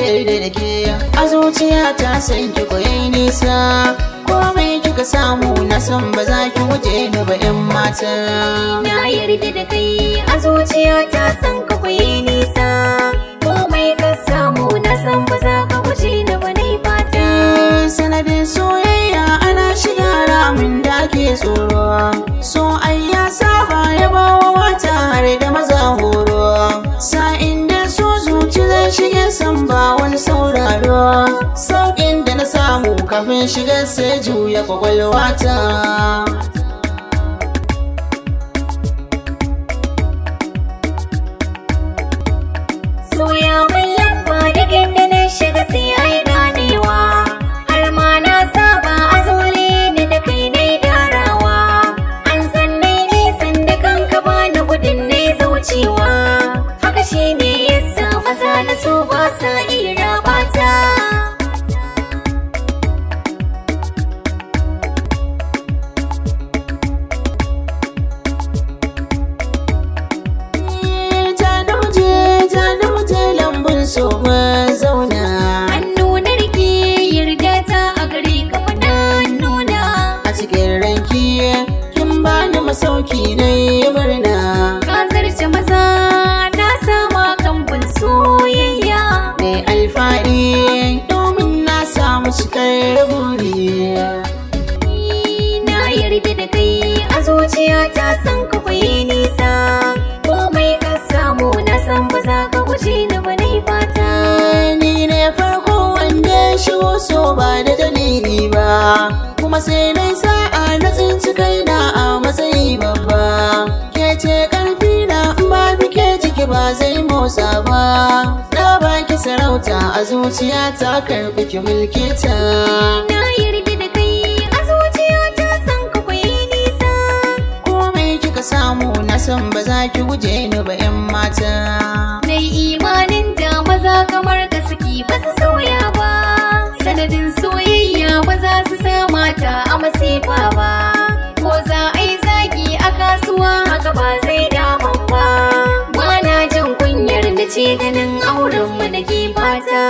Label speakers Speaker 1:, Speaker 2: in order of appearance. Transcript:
Speaker 1: yarda da ke a zuciya ta san ki koyi nisa komai kika samu na san ba za ki wuce ni ba yan mata
Speaker 2: na yarda da kai a zuciya ta san ka koyi nisa komai ka samu na san ba za ka wuce ni ba nai fata
Speaker 1: sanadin soyayya ana shiga ramin da ke tsoro so ai ya saba ya bawa mata har da maza horo sa'in da so zuci zai shige san ba wani sauraro sauƙin da na samu kafin shiga sai juya kwakwalwata
Speaker 2: soya mai lamba da ganda na shiga sai ai ganewa har ma na saba a zole ni da kai nai darawa an san nai nisan da kanka ba na gudun nai zaucewa haka shine yasa maza na so ba sa iya rabata
Speaker 1: so mun zauna
Speaker 2: hannu na rike yarda ta a gare ka fada nuna
Speaker 1: a cikin ranki kin bani masauki na murna
Speaker 2: ka zarce maza na sama kambun soyayya
Speaker 1: mai alfahari domin na samu cikar buri
Speaker 2: na yarda da kai a zuciya ta san ka kwaye nisa komai ka samu na san ba za ka guje ni ba nai fata
Speaker 1: ni ne farko wanda ya shigo so ba da dalili ba kuma sai dai sa'a na tsinci kaina a matsayi babba ke ce karfi na in ba ke jiki ba zai motsa ba na baki sarauta a zuciya ta karbi ki mulke ta
Speaker 2: na yarda da kai a zuciya ta san ka kwaye nisa
Speaker 1: komai kika samu na san ba za ki guje ni ba yan mata
Speaker 2: nai imanin da maza kamar ka saki ba su sauya ba sanadin soyayya ba za su sa mata a masifa ba ko za a yi zagi a kasuwa haka ba zai damun ba ba na jin kunyar da ce ganin auren mu da ke fata